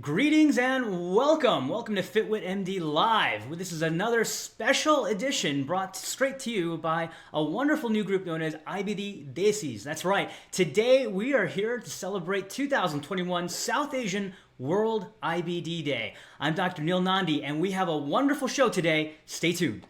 Greetings and welcome. Welcome to FitWit MD Live. This is another special edition brought straight to you by a wonderful new group known as IBD Desis. That's right. Today we are here to celebrate 2021 South Asian World IBD Day. I'm Dr. Neil Nandi and we have a wonderful show today. Stay tuned.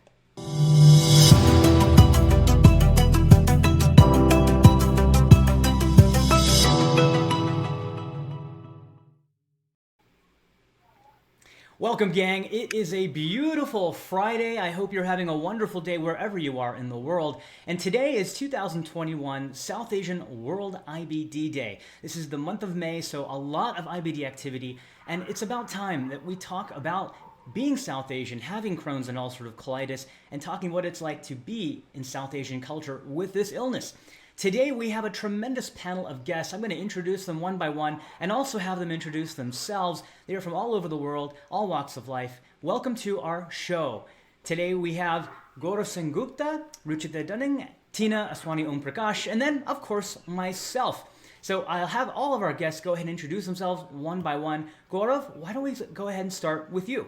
Welcome, gang. It is a beautiful Friday. I hope you're having a wonderful day wherever you are in the world. And today is 2021 South Asian World IBD Day. This is the month of May, so a lot of IBD activity. And it's about time that we talk about being South Asian, having Crohn's and ulcerative colitis, and talking what it's like to be in South Asian culture with this illness. Today we have a tremendous panel of guests. I'm going to introduce them one by one and also have them introduce themselves. They are from all over the world, all walks of life. Welcome to our show. Today we have Gaurav Sanggupta, Ruchita Dunning, Tina Aswani Om Prakash, and then, of course, myself. So I'll have all of our guests go ahead and introduce themselves one by one. Gaurav, why don't we go ahead and start with you?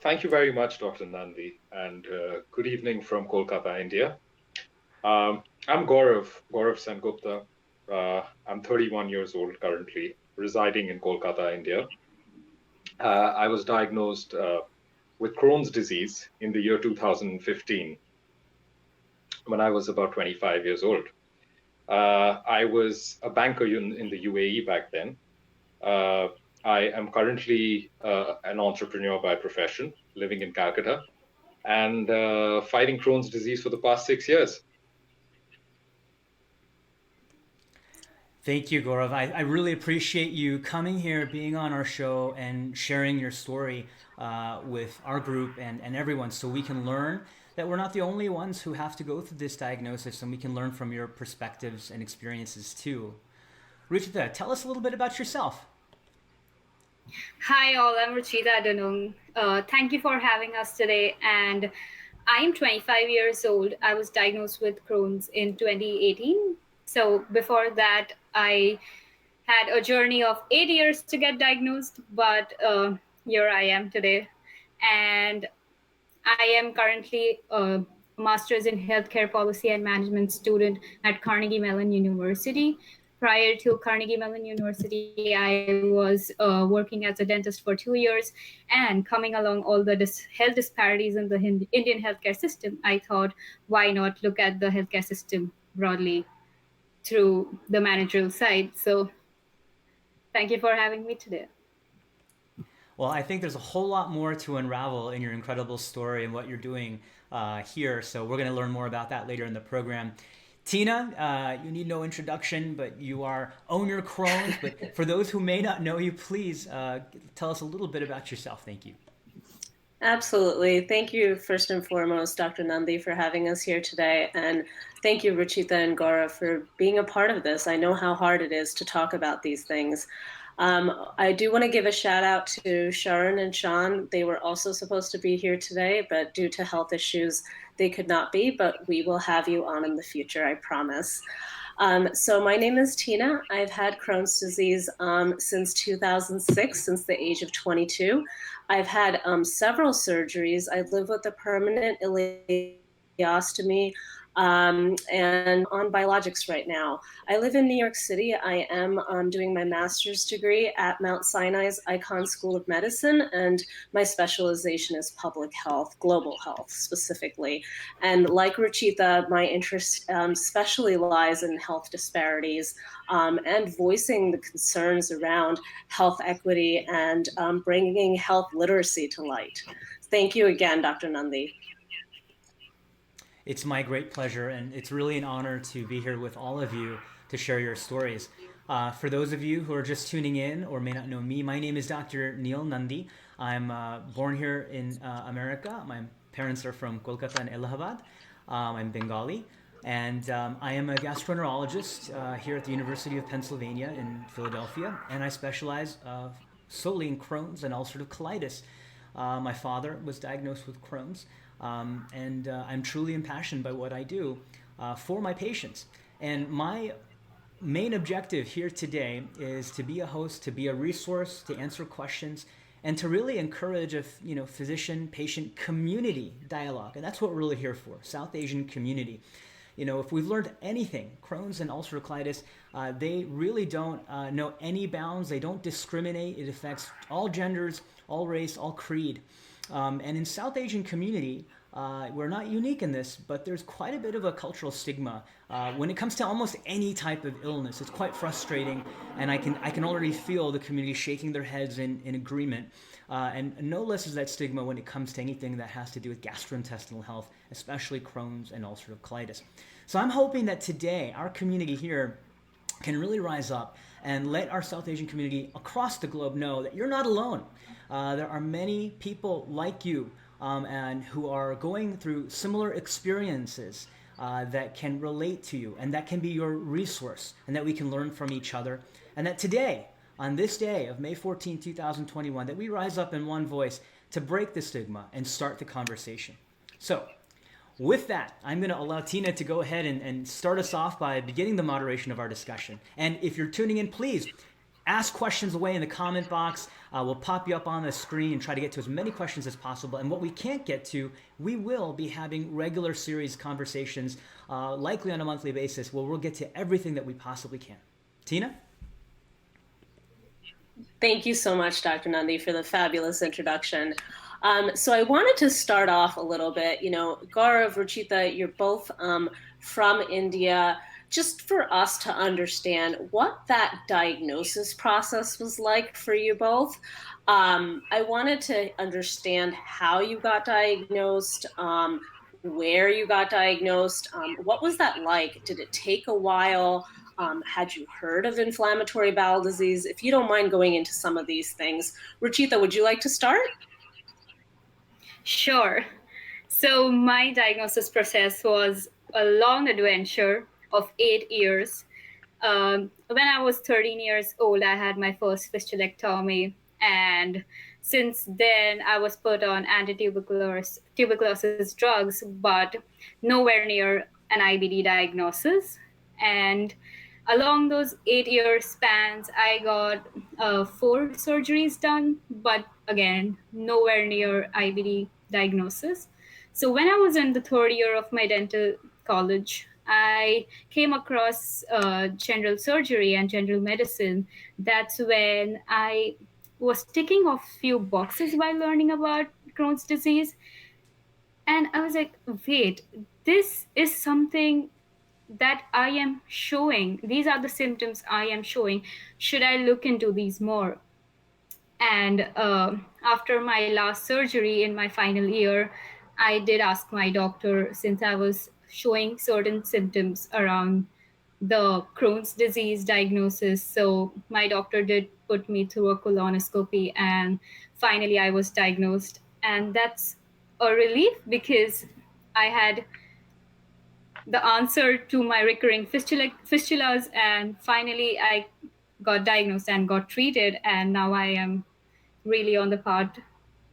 Thank you very much, Dr. Nandi, and good evening from Kolkata, India. I'm Gaurav Sanggupta. I'm 31 years old currently, residing in Kolkata, India. I was diagnosed with Crohn's disease in the year 2015 when I was about 25 years old. I was a banker in the UAE back then. I am currently an entrepreneur by profession, living in Calcutta, and fighting Crohn's disease for the past 6 years. Thank you, Gaurav. I really appreciate you coming here, being on our show, and sharing your story with our group and everyone so we can learn that we're not the only ones who have to go through this diagnosis, and we can learn from your perspectives and experiences too. Ruchita, tell us a little bit about yourself. Hi all, I'm Ruchita Dunung. Thank you for having us today. And I'm 25 years old. I was diagnosed with Crohn's in 2018. So before that, I had a journey of 8 years to get diagnosed, but here I am today. And I am currently a master's in healthcare policy and management student at Carnegie Mellon University. Prior to Carnegie Mellon University, I was working as a dentist for 2 years, and coming along all the health disparities in the Indian healthcare system, I thought, why not look at the healthcare system broadly through the managerial side? So thank you for having me today. Well, I think there's a whole lot more to unravel in your incredible story and what you're doing here. So we're going to learn more about that later in the program. Tina, you need no introduction, but you are Own Your Crohn. But for those who may not know you, please tell us a little bit about yourself. Thank you. Absolutely. Thank you, first and foremost, Dr. Nandi, for having us here today. And thank you, Ruchita and Gaurav, for being a part of this. I know how hard it is to talk about these things. I do want to give a shout out to Sharon and Sean. They were also supposed to be here today, but due to health issues, they could not be, but we will have you on in the future, I promise. So my name is Tina. I've had Crohn's disease since 2006, since the age of 22. I've had several surgeries. I live with a permanent ileostomy and on biologics right now. I live in New York City. I am doing my master's degree at Mount Sinai's Icahn School of Medicine, and my specialization is public health, global health specifically. And like Ruchita, my interest especially lies in health disparities and voicing the concerns around health equity and bringing health literacy to light. Thank you again, Dr. Nandi. It's my great pleasure, and it's really an honor to be here with all of you to share your stories. For those of you who are just tuning in or may not know me, my name is Dr. Neil Nandi. I'm born here in America. My parents are from Kolkata and Allahabad. I'm Bengali, and I am a gastroenterologist here at the University of Pennsylvania in Philadelphia, and I specialize solely in Crohn's and ulcerative colitis. My father was diagnosed with Crohn's. And I'm truly impassioned by what I do for my patients. And my main objective here today is to be a host, to be a resource, to answer questions, and to really encourage a physician-patient community dialogue. And that's what we're really here for, South Asian community. If we've learned anything, Crohn's and ulcerative colitis, they really don't know any bounds. They don't discriminate. It affects all genders, all race, all creed. And in South Asian community, we're not unique in this, but there's quite a bit of a cultural stigma when it comes to almost any type of illness. It's quite frustrating, and I can already feel the community shaking their heads in agreement. And no less is that stigma when it comes to anything that has to do with gastrointestinal health, especially Crohn's and ulcerative colitis. So I'm hoping that today our community here can really rise up and let our South Asian community across the globe know that you're not alone. There are many people like you and who are going through similar experiences that can relate to you, and that can be your resource, and that we can learn from each other. And that today, on this day of May 14, 2021, that we rise up in one voice to break the stigma and start the conversation. So with that, I'm going to allow Tina to go ahead and start us off by beginning the moderation of our discussion. And if you're tuning in, please ask questions away in the comment box. We'll pop you up on the screen and try to get to as many questions as possible. And what we can't get to, we will be having regular series conversations, likely on a monthly basis, where we'll get to everything that we possibly can. Tina? Thank you so much, Dr. Nandi, for the fabulous introduction. So I wanted to start off a little bit, Gaurav, Ruchita, you're both from India. Just for us to understand what that diagnosis process was like for you both. I wanted to understand how you got diagnosed, where you got diagnosed. What was that like? Did it take a while? Had you heard of inflammatory bowel disease? If you don't mind going into some of these things. Ruchita, would you like to start? Sure. So my diagnosis process was a long adventure of 8 years. When I was 13 years old, I had my first fistulectomy. And since then, I was put on anti-tuberculosis drugs, but nowhere near an IBD diagnosis. And along those 8-year spans, I got 4 surgeries done, but again, nowhere near IBD diagnosis. So when I was in the 3rd year of my dental college, I came across general surgery and general medicine. That's when I was ticking off few boxes while learning about Crohn's disease. And I was like, wait, this is something that I am showing. These are the symptoms I am showing. Should I look into these more? And after my last surgery in my final year, I did ask my doctor, since I was showing certain symptoms around the Crohn's disease diagnosis. So my doctor did put me through a colonoscopy, and finally I was diagnosed. And that's a relief because I had the answer to my recurring fistulas, and finally I got diagnosed and got treated, and now I am really on the path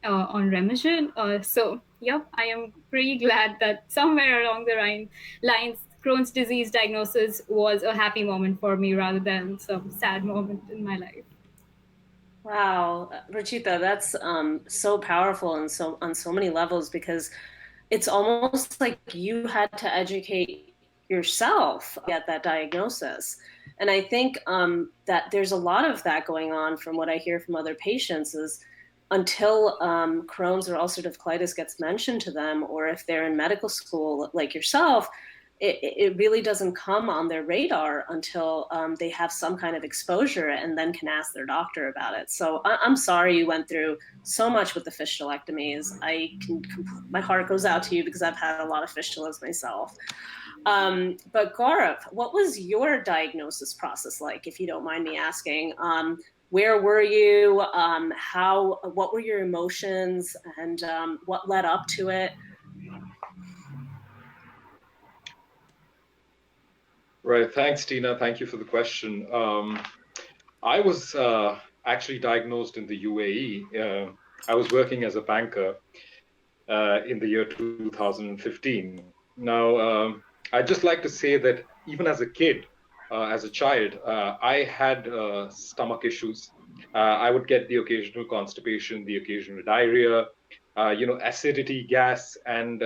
on remission. So I am pretty glad that somewhere along the lines, Crohn's disease diagnosis was a happy moment for me rather than some sad moment in my life. Wow, Ruchita, that's so powerful and so on so many levels, because it's almost like you had to educate yourself to get that diagnosis. And I think that there's a lot of that going on from what I hear from other patients is until Crohn's or ulcerative colitis gets mentioned to them, or if they're in medical school like yourself, it really doesn't come on their radar until they have some kind of exposure and then can ask their doctor about it. So I'm sorry you went through so much with the fistulectomies. My heart goes out to you because I've had a lot of fistulas myself. But Gaurav, what was your diagnosis process like, if you don't mind me asking? Where were you? What were your emotions, and what led up to it? Right. Thanks, Tina. Thank you for the question. I was actually diagnosed in the UAE. I was working as a banker in the year 2015. Now, I'd just like to say that even as a kid, as a child, I had stomach issues. I would get the occasional constipation, the occasional diarrhea, acidity, gas, and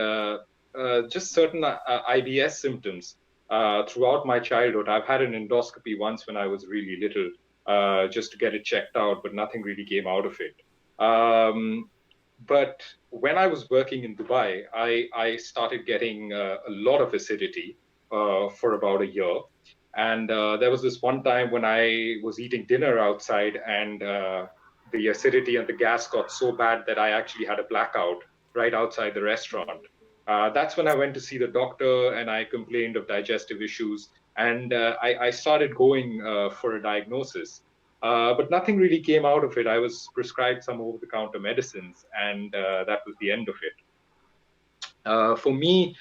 just certain IBS symptoms throughout my childhood. I've had an endoscopy once when I was really little, just to get it checked out, but nothing really came out of it. But when I was working in Dubai, I started getting a lot of acidity for about a year. And there was this one time when I was eating dinner outside, and the acidity and the gas got so bad that I actually had a blackout right outside the restaurant. That's when I went to see the doctor, and I complained of digestive issues. And I started going for a diagnosis. But nothing really came out of it. I was prescribed some over-the-counter medicines, and that was the end of it. For me,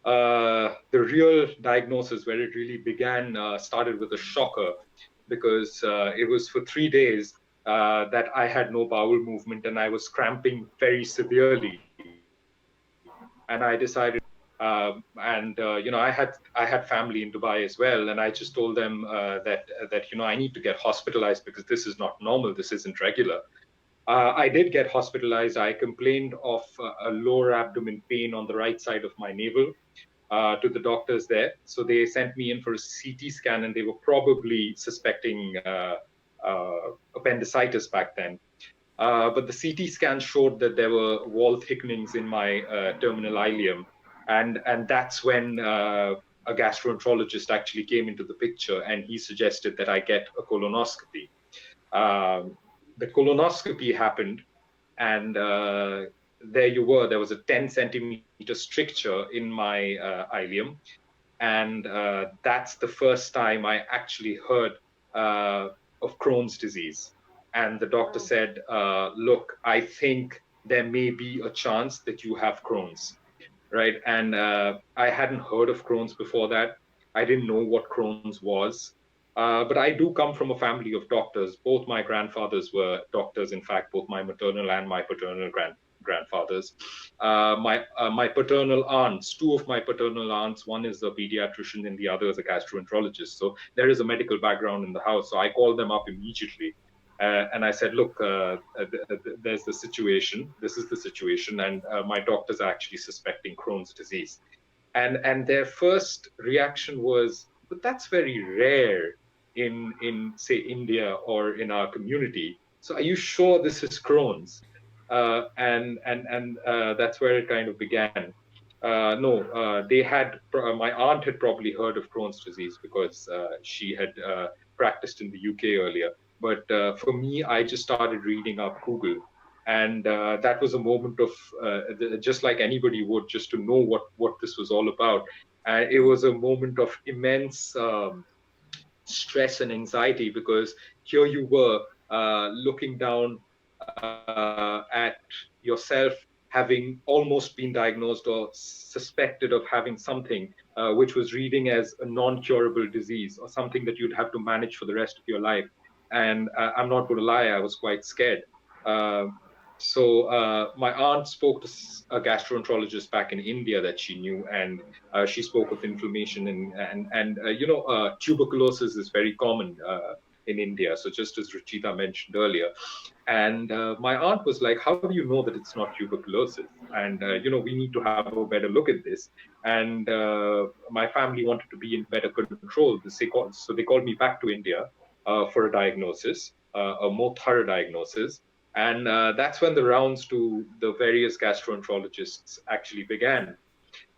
the real diagnosis, where it really began, started with a shocker, because it was for 3 days that I had no bowel movement, and I was cramping very severely. And I decided, I had family in Dubai as well, and I just told them that I need to get hospitalized, because this is not normal, this isn't regular. I did get hospitalized. I complained of a lower abdomen pain on the right side of my navel to the doctors there. So they sent me in for a CT scan, and they were probably suspecting appendicitis back then. But the CT scan showed that there were wall thickenings in my terminal ileum. And that's when a gastroenterologist actually came into the picture, and he suggested that I get a colonoscopy. The colonoscopy happened, and there you were. There was a 10-centimeter stricture in my ileum. And that's the first time I actually heard of Crohn's disease. And the doctor said, look, I think there may be a chance that you have Crohn's, right? And I hadn't heard of Crohn's before that. I didn't know what Crohn's was. But I do come from a family of doctors. Both my grandfathers were doctors. In fact, both my maternal and my paternal grandfathers. My paternal aunts, two of my paternal aunts, one is a pediatrician and the other is a gastroenterologist. So there is a medical background in the house. So I called them up immediately. And I said, look, there's the situation. This is the situation. And my doctors are actually suspecting Crohn's disease. And their first reaction was, but that's very rare in say, India or in our community. So are you sure this is Crohn's? And that's where it kind of began. They had, my aunt had probably heard of Crohn's disease because she had practiced in the UK earlier. But for me, I just started reading up Google. And that was a moment of, just like anybody would, just to know what this was all about. It was a moment of immense stress and anxiety, because here you were looking down at yourself having almost been diagnosed or suspected of having something which was reading as a non-curable disease, or something that you'd have to manage for the rest of your life. And I'm not going to lie, I was quite scared. So my aunt spoke to a gastroenterologist back in India that she knew, and she spoke of inflammation and tuberculosis is very common in India. So just as Ruchita mentioned earlier, and my aunt was like, "How do you know that it's not tuberculosis? And we need to have a better look at this." And my family wanted to be in better control. So they called me back to India for a diagnosis, a more thorough diagnosis. And that's when the rounds to the various gastroenterologists actually began.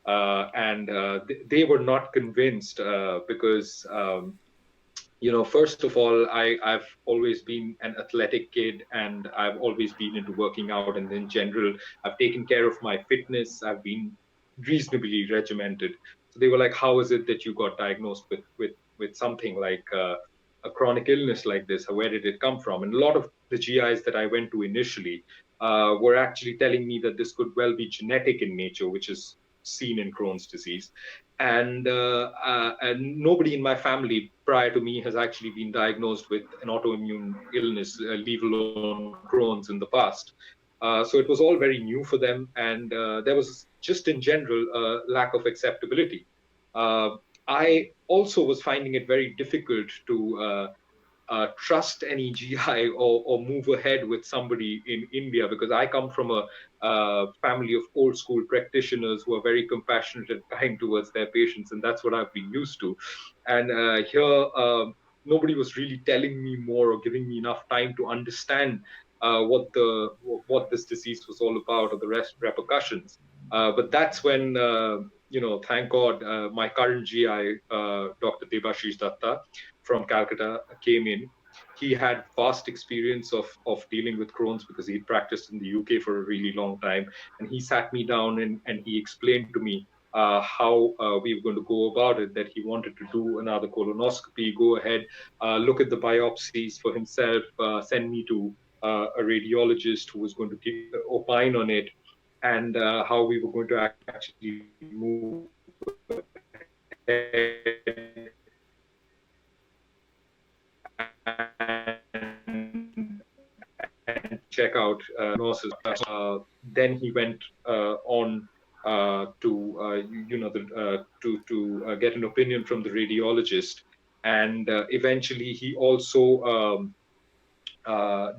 They were not convinced because, first of all, I've always been an athletic kid, and I've always been into working out. And in general, I've taken care of my fitness. I've been reasonably regimented. So they were like, how is it that you got diagnosed with something like a chronic illness like this? Where did it come from? And a lot of the GIs that I went to initially were actually telling me that this could well be genetic in nature, which is seen in Crohn's disease. And nobody in my family prior to me has actually been diagnosed with an autoimmune illness, leave alone Crohn's, in the past. So it was all very new for them. And there was just in general a lack of acceptability. I also was finding it very difficult to trust any GI or move ahead with somebody in India, because I come from a family of old school practitioners who are very compassionate and kind towards their patients, and that's what I've been used to. And here, nobody was really telling me more or giving me enough time to understand what this disease was all about, or the repercussions. But that's when, thank God, my current GI, Dr. Debashish Datta from Calcutta, came in. He had vast experience of dealing with Crohn's because he practiced in the UK for a really long time. And he sat me down and he explained to me how we were going to go about it, that he wanted to do another colonoscopy, go ahead, look at the biopsies for himself, send me to a radiologist who was going to opine on it, and how we were going to actually move ahead and check out diagnosis. Then he went on to get an opinion from the radiologist, and eventually he also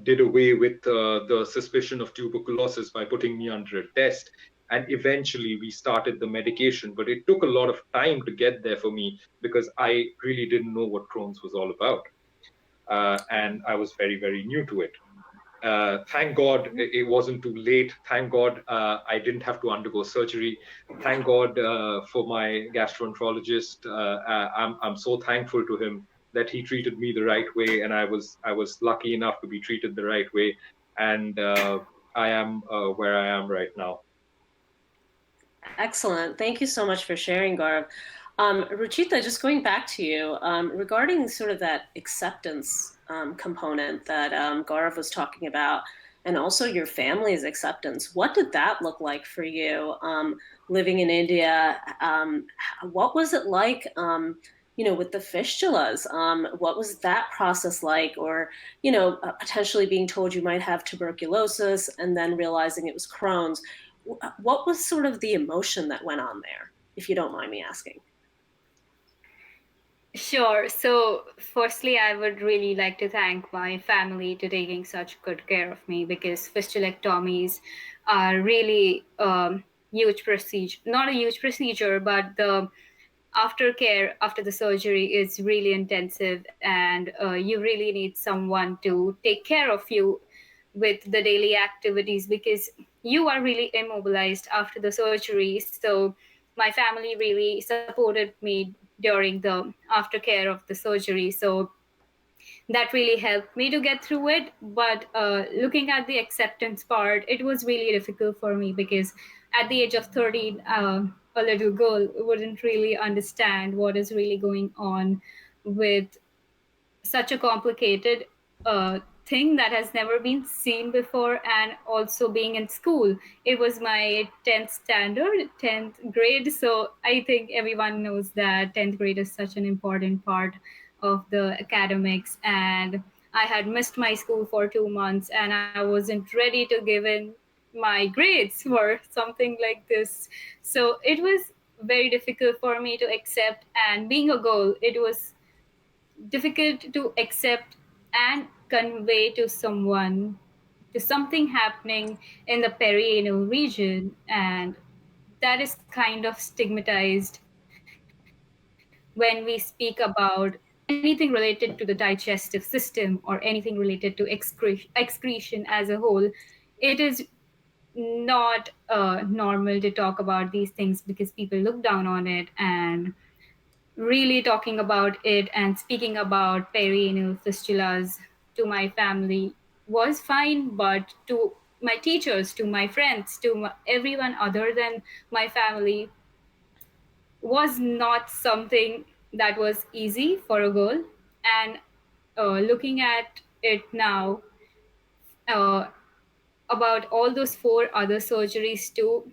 did away with the suspicion of tuberculosis by putting me under a test. And eventually we started the medication, but it took a lot of time to get there for me because I really didn't know what Crohn's was all about. And I was very, very new to it. Thank God it wasn't too late. Thank God I didn't have to undergo surgery. Thank God for my gastroenterologist. I'm so thankful to him that he treated me the right way, and I was lucky enough to be treated the right way, and I am where I am right now. Excellent. Thank you so much for sharing, Gaurav. Ruchita, just going back to you, regarding sort of that acceptance component that Gaurav was talking about, and also your family's acceptance, what did that look like for you living in India? What was it like, with the fistulas? What was that process like? Or, potentially being told you might have tuberculosis and then realizing it was Crohn's. What was sort of the emotion that went on there, if you don't mind me asking? Sure. So, firstly, I would really like to thank my family to taking such good care of me, because fistulectomies are really huge procedure. Not a huge procedure, but the aftercare after the surgery is really intensive, and you really need someone to take care of you with the daily activities, because you are really immobilized after the surgery. So my family really supported me during the aftercare of the surgery. So that really helped me to get through it. But looking at the acceptance part, it was really difficult for me, because at the age of 13, a little girl wouldn't really understand what is really going on with such a complicated thing that has never been seen before. And also being in school, it was my 10th standard, 10th grade. So I think everyone knows that 10th grade is such an important part of the academics. And I had missed my school for 2 months, and I wasn't ready to give in my grades for something like this. So it was very difficult for me to accept. And being a girl, it was difficult to accept and convey to someone to something happening in the perianal region. And that is kind of stigmatized when we speak about anything related to the digestive system or anything related to excretion as a whole. It is not normal to talk about these things, because people look down on it. And really talking about it and speaking about perianal fistulas to my family was fine, but to my teachers, to my friends, to everyone other than my family, was not something that was easy for a girl. And looking at it now, uh, about all those 4 other surgeries too,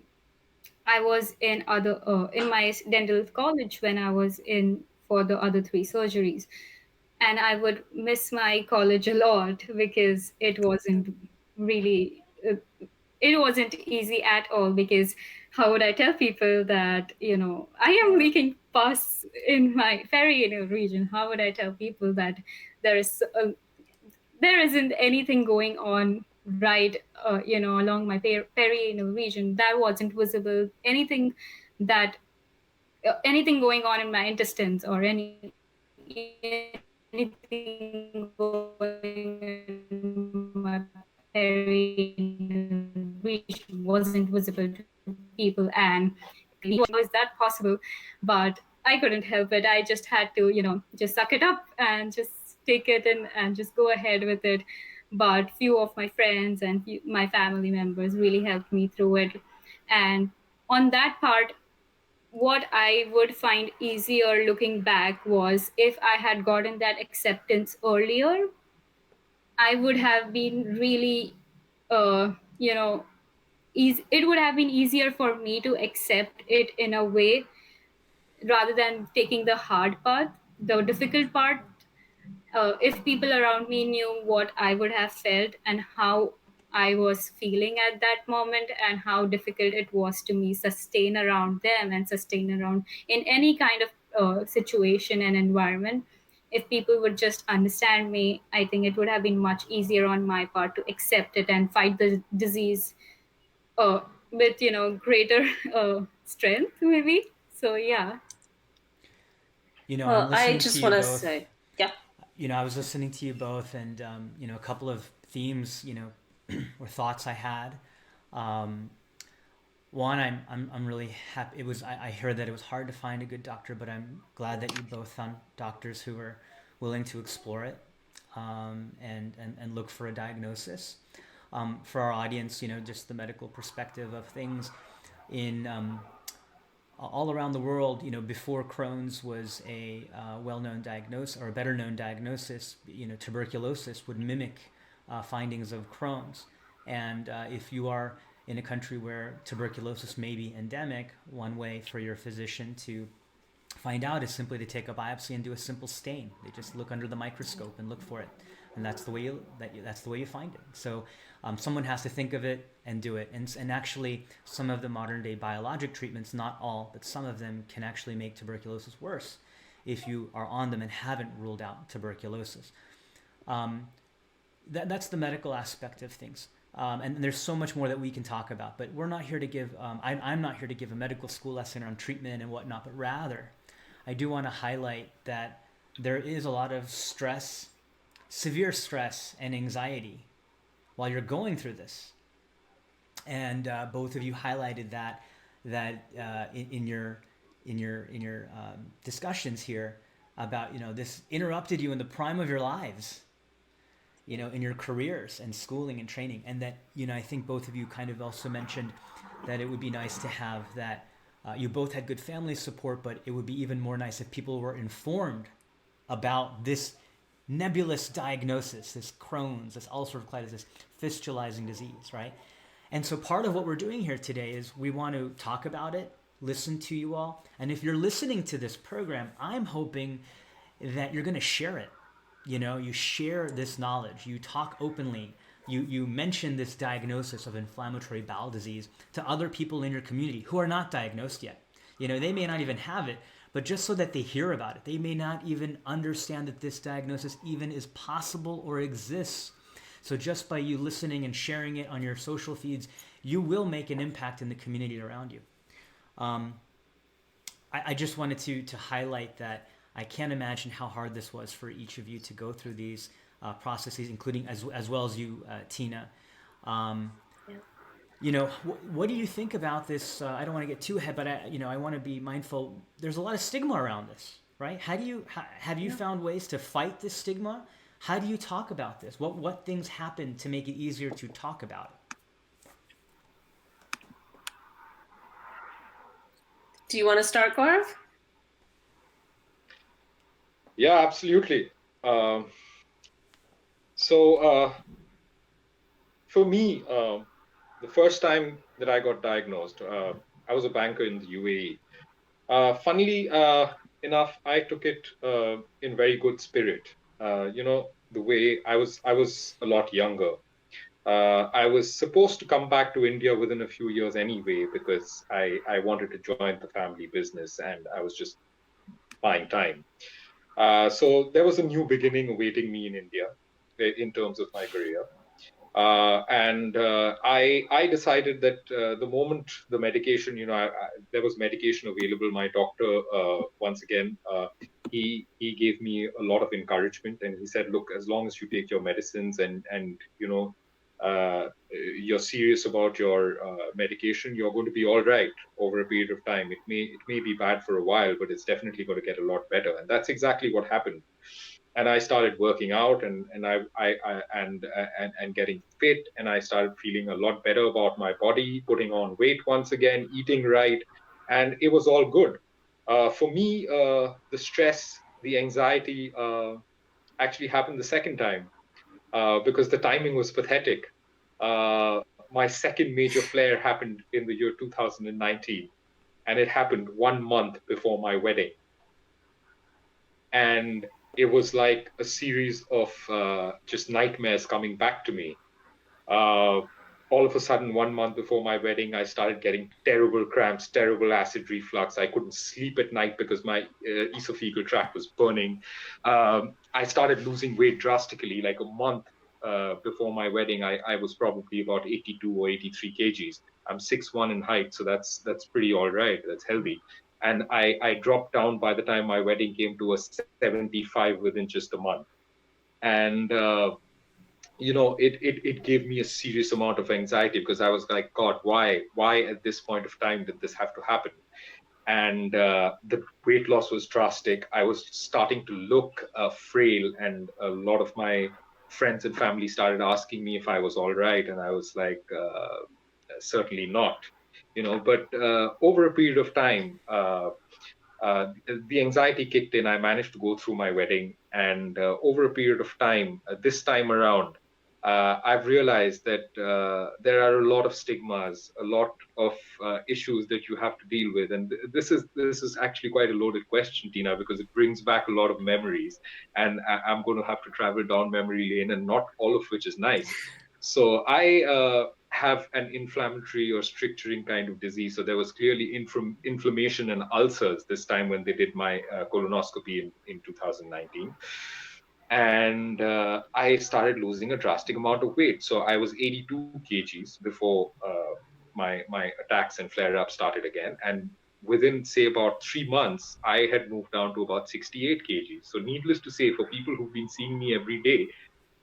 I was in my dental college when I was in for the other 3 surgeries, and I would miss my college a lot, because it wasn't really it wasn't easy at all, because how would I tell people that, I am making pus in my perianal region? How would I tell people that there is there isn't anything going on right, along my perianal region that wasn't visible, that anything going on in my intestines or anything going in my perianal region wasn't visible to people, and how is that possible? But I couldn't help it. I just had to, just suck it up and just take it in and just go ahead with it. But few of my friends and my family members really helped me through it. And on that part, what I would find easier looking back was if I had gotten that acceptance earlier, I would have been really, uh, you know, it would have been easier for me to accept it in a way rather than taking the hard path, the difficult part. If people around me knew what I would have felt and how I was feeling at that moment and how difficult it was to me sustain around them and sustain around in any kind of situation and environment, if people would just understand me, I think it would have been much easier on my part to accept it and fight the disease uh, with greater strength maybe. So yeah. I'm Well, I listening to just you want to both. say, yeah. I was listening to you both, and a couple of themes, or thoughts I had. Um, One, I'm really happy. I heard that it was hard to find a good doctor, but I'm glad that you both found doctors who were willing to explore it, and look for a diagnosis. For our audience, just the medical perspective of things in all around the world, before Crohn's was a well-known diagnosis or a better-known diagnosis, tuberculosis would mimic findings of Crohn's. And if you are in a country where tuberculosis may be endemic, one way for your physician to find out is simply to take a biopsy and do a simple stain. They just look under the microscope and look for it, and that's the way you find it. So someone has to think of it and do it. And actually, some of the modern day biologic treatments, not all, but some of them can actually make tuberculosis worse if you are on them and haven't ruled out tuberculosis. That's the medical aspect of things. And there's so much more that we can talk about, but we're not here to give, I'm not here to give a medical school lesson on treatment and whatnot, but rather I do want to highlight that there is a lot of stress, severe stress and anxiety while you're going through this. And both of you highlighted that in your discussions here about, this interrupted you in the prime of your lives, in your careers and schooling and training. And that, I think both of you kind of also mentioned that it would be nice to have that you both had good family support, but it would be even more nice if people were informed about this nebulous diagnosis, this Crohn's, this ulcerative colitis, this fistulizing disease, right? And so part of what we're doing here today is we want to talk about it, listen to you all. And if you're listening to this program, I'm hoping that you're going to share it. You share this knowledge, you talk openly, you mention this diagnosis of inflammatory bowel disease to other people in your community who are not diagnosed yet. They may not even have it, but just so that they hear about it. They may not even understand that this diagnosis even is possible or exists. So just by you listening and sharing it on your social feeds, you will make an impact in the community around you. I just wanted to highlight that I can't imagine how hard this was for each of you to go through these processes, including as well as you, Tina. What do you think about this? I don't want to get too ahead, but I want to be mindful. There's a lot of stigma around this, right? Have you found ways to fight this stigma? How do you talk about this? What things happen to make it easier to talk about it? Do you want to start, Gaurav? Yeah, absolutely. So for me, the first time that I got diagnosed, I was a banker in the UAE. Funnily enough, I took it in very good spirit. The way I was a lot younger. I was supposed to come back to India within a few years anyway, because I wanted to join the family business and I was just buying time. So there was a new beginning awaiting me in India in terms of my career. I decided that the moment the medication, there was medication available, my doctor, once again, he gave me a lot of encouragement, and he said, look, as long as you take your medicines and you're serious about your medication, you're going to be all right over a period of time. It may be bad for a while, but it's definitely going to get a lot better. And that's exactly what happened. And I started working out and getting fit, and I started feeling a lot better about my body, putting on weight once again, eating right, and it was all good. For me, the stress, the anxiety actually happened the second time, because the timing was pathetic. My second major flare happened in the year 2019, and it happened 1 month before my wedding. And it was like a series of just nightmares coming back to me. All of a sudden, 1 month before my wedding, I started getting terrible cramps, terrible acid reflux. I couldn't sleep at night because my esophageal tract was burning. I started losing weight drastically. Like a month before my wedding, I was probably about 82 or 83 kgs. I'm 6'1" in height, so that's pretty all right. That's healthy. And I dropped down by the time my wedding came to a 75 within just a month. And it gave me a serious amount of anxiety, because I was like, God, why at this point of time did this have to happen? And the weight loss was drastic. I was starting to look frail, and a lot of my friends and family started asking me if I was all right, and I was like, certainly not. But over a period of time, the anxiety kicked in. I managed to go through my wedding, and over a period of time, this time around, I've realized that there are a lot of stigmas, a lot of issues that you have to deal with, and this is actually quite a loaded question, Tina, because it brings back a lot of memories, and I'm going to have to travel down memory lane, and not all of which is nice. So I have an inflammatory or stricturing kind of disease. So there was clearly inflammation and ulcers this time when they did my colonoscopy in 2019. And I started losing a drastic amount of weight. So I was 82 kgs before my attacks and flare-ups started again. And within, say, about 3 months, I had moved down to about 68 kgs. So needless to say, for people who've been seeing me every day,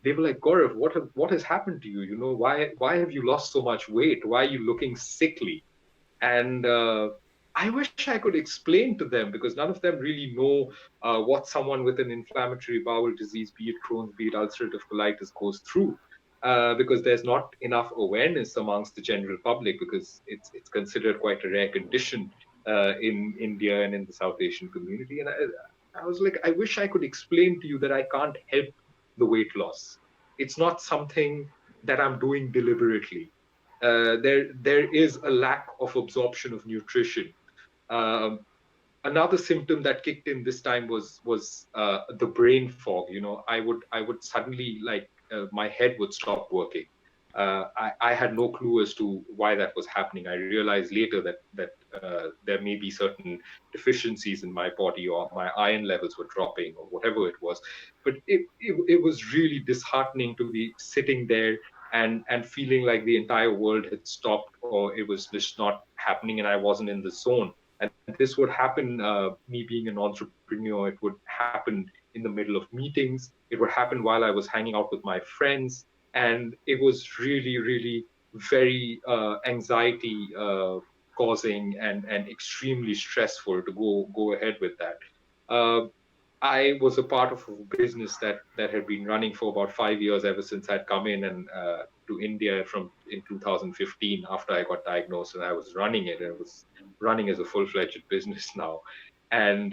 they were like, Gaurav, what has happened to you? Why have you lost so much weight? Why are you looking sickly? And I wish I could explain to them, because none of them really know what someone with an inflammatory bowel disease, be it Crohn's, be it ulcerative colitis, goes through. Because there's not enough awareness amongst the general public, because it's considered quite a rare condition in India and in the South Asian community. And I was like, I wish I could explain to you that I can't help the weight loss. It's not something that I'm doing deliberately. There is a lack of absorption of nutrition. Um, Another symptom that kicked in this time was the brain fog. I would suddenly, like, my head would stop working. I had no clue as to why that was happening. I realized later that there may be certain deficiencies in my body, or my iron levels were dropping, or whatever it was. But it was really disheartening to be sitting there and feeling like the entire world had stopped, or it was just not happening, and I wasn't in the zone. And this would happen, me being an entrepreneur, it would happen in the middle of meetings. It would happen while I was hanging out with my friends. And it was really, really very anxiety causing, and extremely stressful to go ahead with that. I was a part of a business that had been running for about 5 years, ever since I'd come in and to India in 2015, after I got diagnosed, and I was running it. And it was running as a full-fledged business now. And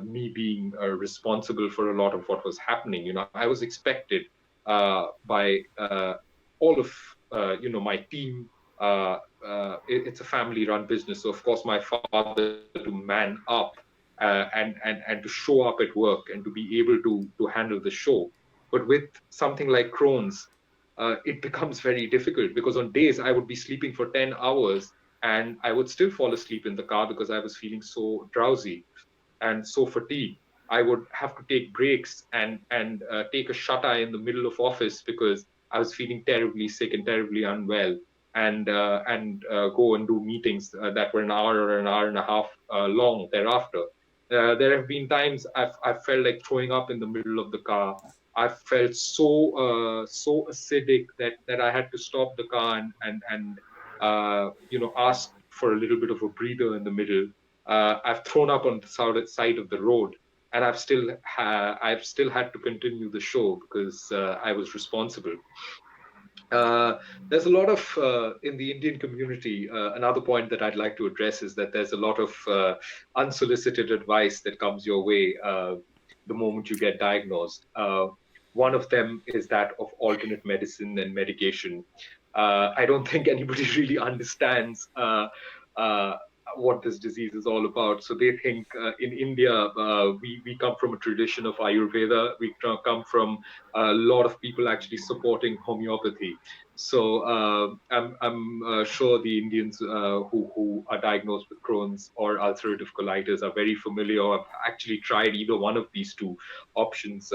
me being responsible for a lot of what was happening, I was expected by all of my team. It's a family-run business, so of course my father, to man up and to show up at work and to be able to handle the show. But with something like Crohn's, it becomes very difficult, because on days I would be sleeping for 10 hours and I would still fall asleep in the car because I was feeling so drowsy and so fatigued. I would have to take breaks and take a shut eye in the middle of office because I was feeling terribly sick and terribly unwell, and go and do meetings that were an hour or an hour and a half long thereafter. There have been times I've felt like throwing up in the middle of the car. I felt so acidic that I had to stop the car and ask for a little bit of a breather in the middle. I've thrown up on the side of the road, and I've still had to continue the show because I was responsible. There's a lot of in the Indian community. Another point that I'd like to address is that there's a lot of unsolicited advice that comes your way the moment you get diagnosed. One of them is that of alternate medicine and medication. I don't think anybody really understands uh, what this disease is all about. So they think in India, we come from a tradition of Ayurveda. We come from a lot of people actually supporting homeopathy. So I'm sure the Indians who are diagnosed with Crohn's or ulcerative colitis are very familiar or have actually tried either one of these two options.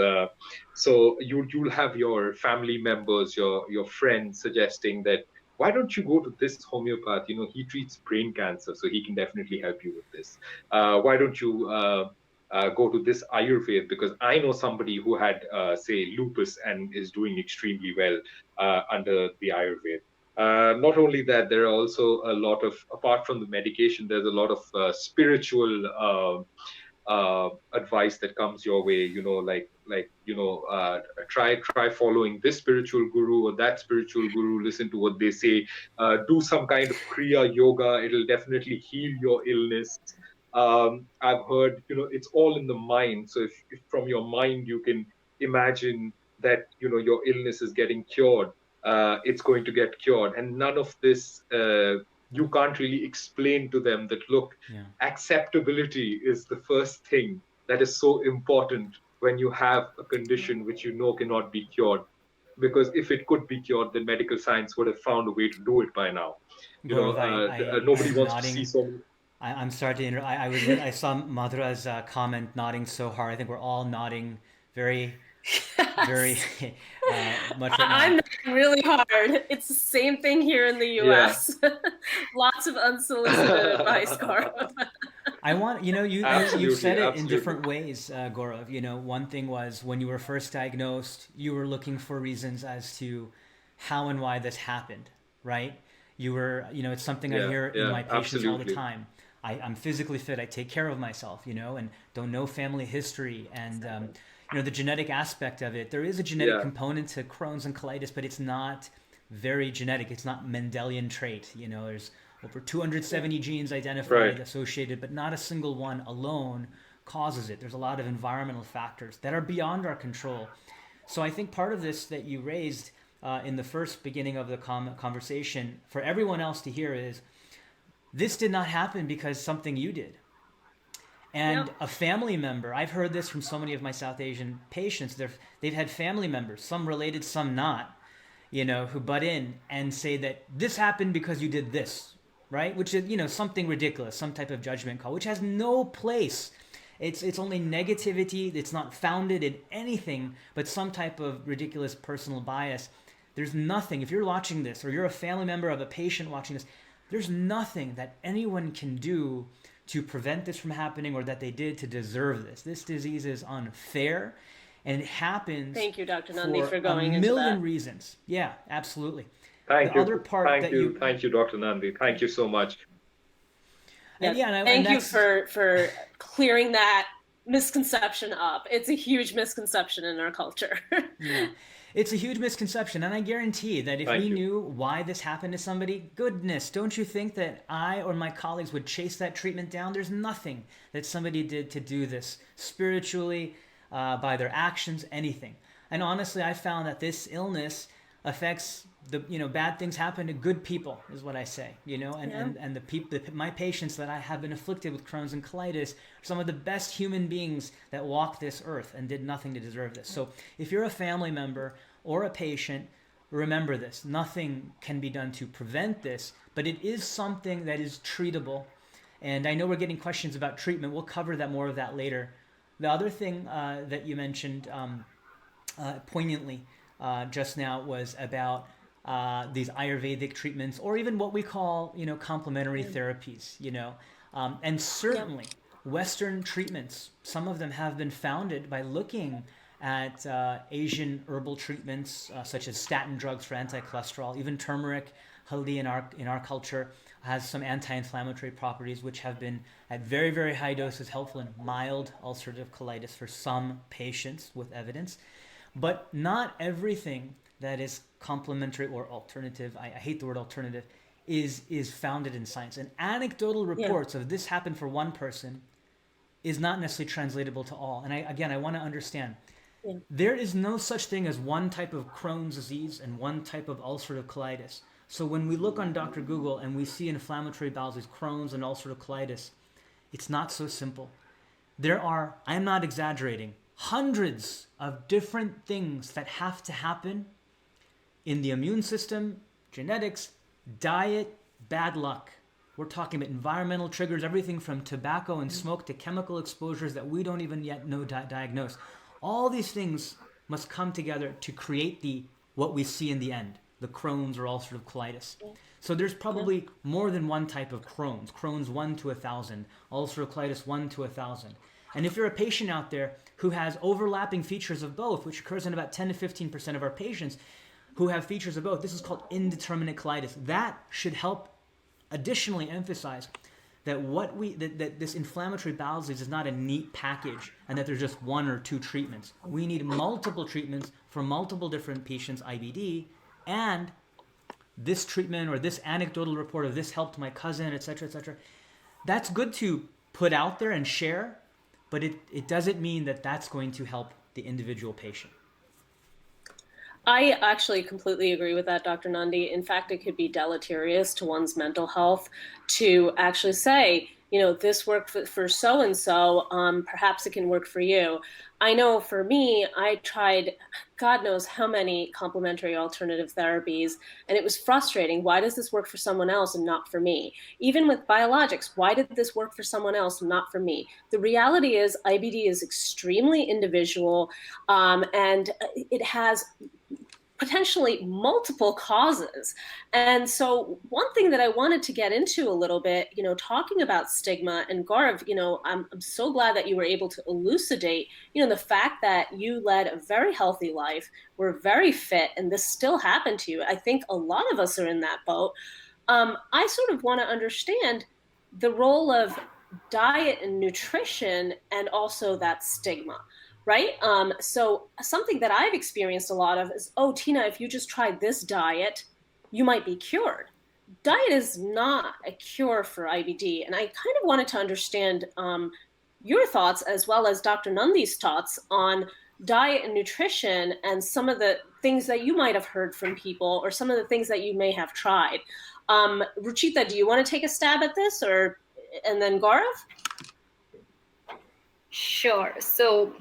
So you'll have your family members, your friends suggesting that, why don't you go to this homeopath? He treats brain cancer, so he can definitely help you with this. Why don't you go to this Ayurved? Because I know somebody who had, say, lupus and is doing extremely well under the Ayurved. Not only that, there are also a lot of, apart from the medication, there's a lot of spiritual advice that comes your way. Try following this spiritual guru or that spiritual guru. Listen to what they say. Do some kind of kriya yoga. It'll definitely heal your illness. I've heard, it's all in the mind. So if from your mind you can imagine that your illness is getting cured, it's going to get cured. And none of this you can't really explain to them that, look, acceptability is the first thing that is so important when you have a condition which cannot be cured. Because if it could be cured, then medical science would have found a way to do it by now. Gaurav, Nobody I'm wants to see nodding. so many. I'm sorry to interrupt. I saw Madhura's comment nodding so hard. I think we're all nodding very, very Yes. much right I'm now. not really hard. It's the same thing here in the Yeah. US. Lots of unsolicited advice, Gaurav. I want, you've said Absolutely, it in absolutely. different ways, Gaurav. One thing was when you were first diagnosed, you were looking for reasons as to how and why this happened, right? You were, it's something I Yeah, hear in yeah, my patients all the absolutely. time. I'm physically fit. I take care of myself, and don't know family history and, the genetic aspect of it. There is a genetic Yeah, component to Crohn's and colitis, but it's not very genetic. It's not Mendelian trait. There's over 270 genes identified, right. associated, but not a single one alone causes it. There's a lot of environmental factors that are beyond our control. So I think part of this that you raised in the first beginning of the conversation for everyone else to hear is this did not happen because something you did. And Yep. a family member, I've heard this from so many of my South Asian patients, they've had family members, some related, some not, who butt in and say that this happened because you did this, right? Which is, something ridiculous, some type of judgment call, which has no place. It's only negativity. It's not founded in anything but some type of ridiculous personal bias. There's nothing, if you're watching this or you're a family member of a patient watching this, there's nothing that anyone can do to prevent this from happening or that they did to deserve this. This disease is unfair and it happens Thank you, Dr. Nandi, for for a going into million that. reasons. Yeah, absolutely. The Thank other you, part thank that you, you thank you, Dr. Nandi. Thank you so much. and Yeah. yeah, and Thank you that's for clearing that misconception up. It's a huge misconception in our culture. yeah. It's a huge misconception, and I guarantee that if we Thank you. knew why this happened to somebody, goodness, don't you think that I or my colleagues would chase that treatment down? There's nothing that somebody did to do this spiritually, by their actions, anything. And honestly, I found that this illness affects bad things happen to good people is what I say, and Yeah. the people, my patients that I have been afflicted with Crohn's and colitis are some of the best human beings that walk this earth and did nothing to deserve this. So if you're a family member or a patient remember this. Nothing can be done to prevent this, but it is something that is treatable. And I know we're getting questions about treatment. We'll cover that more of that later. The other thing that you mentioned poignantly just now was about these Ayurvedic treatments, or even what we call, complementary therapies, and certainly Western treatments. Some of them have been founded by looking at Asian herbal treatments, such as statin drugs for anti-cholesterol. Even turmeric, haldi in our culture has some anti-inflammatory properties, which have been at very, very high doses helpful in mild ulcerative colitis for some patients with evidence. But not everything that is complementary or alternative, I hate the word alternative, is founded in science. And anecdotal reports of this happened for one person is not necessarily translatable to all. And I want to understand, there is no such thing as one type of Crohn's disease and one type of ulcerative colitis. So when we look on Dr. Google and we see inflammatory bowel disease, Crohn's and ulcerative colitis, it's not so simple. There are, I'm not exaggerating, hundreds of different things that have to happen in the immune system, genetics, diet, bad luck. We're talking about environmental triggers, everything from tobacco and smoke to chemical exposures that we don't even yet know diagnose. All these things must come together to create what we see in the end, the Crohn's or ulcerative colitis. So there's probably more than one type of Crohn's. Crohn's 1 to 1,000, ulcerative colitis 1 to 1,000. And if you're a patient out there who has overlapping features of both, which occurs in about 10 to 15% of our patients who have features of both, this is called indeterminate colitis. That should help additionally emphasize that that this inflammatory bowel disease is not a neat package and that there's just one or two treatments. We need multiple treatments for multiple different patients' IBD, and this treatment or this anecdotal report of this helped my cousin, etc., etc. That's good to put out there and share, but it doesn't mean that that's going to help the individual patient. I actually completely agree with that, Dr. Nandi. In fact, it could be deleterious to one's mental health to actually say, this worked for so-and-so, perhaps it can work for you. I know for me, I tried God knows how many complementary alternative therapies, and it was frustrating. Why does this work for someone else and not for me? Even with biologics, why did this work for someone else and not for me? The reality is IBD is extremely individual, and it has potentially multiple causes. And so one thing that I wanted to get into a little bit, talking about stigma, and Gaurav, I'm so glad that you were able to elucidate, the fact that you led a very healthy life, were very fit, and this still happened to you. I think a lot of us are in that boat. I sort of want to understand the role of diet and nutrition and also that stigma. Right? So something that I've experienced a lot of is, Tina, if you just tried this diet, you might be cured. Diet is not a cure for IBD. And I kind of wanted to understand your thoughts, as well as Dr. Nandi's thoughts on diet and nutrition and some of the things that you might have heard from people, or some of the things that you may have tried. Ruchita, do you want to take a stab at this, and then Gaurav? Sure. So,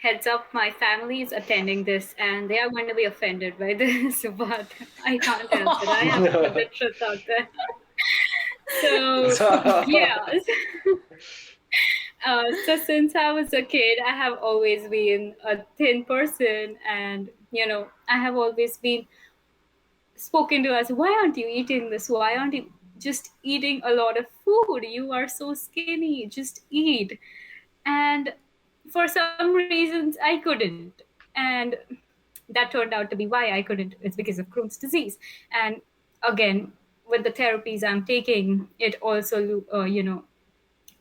heads up, my family is attending this and they are going to be offended by this, but I can't help it. I have to put the truth out there. So, yeah. So since I was a kid, I have always been a thin person, and, I have always been spoken to as, why aren't you eating this? Why aren't you just eating a lot of food? You are so skinny, just eat. And for some reasons, I couldn't. And that turned out to be why I couldn't. It's because of Crohn's disease. And again, with the therapies I'm taking, it also,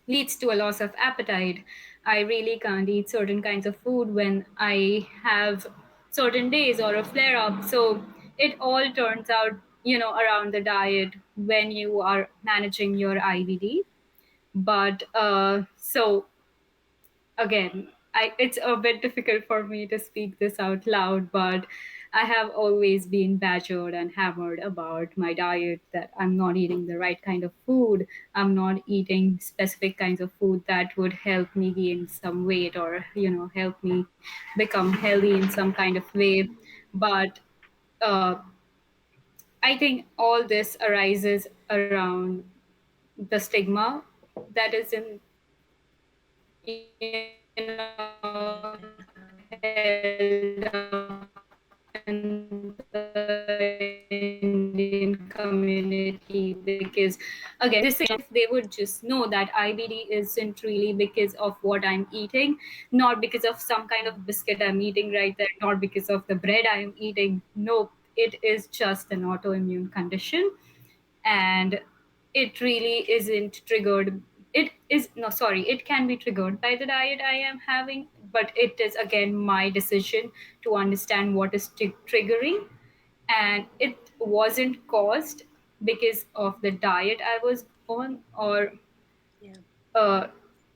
leads to a loss of appetite. I really can't eat certain kinds of food when I have certain days or a flare up. So it all turns out, around the diet when you are managing your IBD. But so again, it's a bit difficult for me to speak this out loud, but I have always been badgered and hammered about my diet, that I'm not eating the right kind of food. I'm not eating specific kinds of food that would help me gain some weight or, help me become healthy in some kind of way. But I think all this arises around the stigma that is in, held up in the Indian community, because again, this is, if they would just know that IBD isn't really because of what I'm eating, not because of some kind of biscuit I'm eating right there, not because of the bread I'm eating. Nope, it is just an autoimmune condition, and it really isn't triggered. It is, no, sorry, it can be triggered by the diet I am having, but it is again my decision to understand what is triggering. And it wasn't caused because of the diet I was on, or Yeah. uh,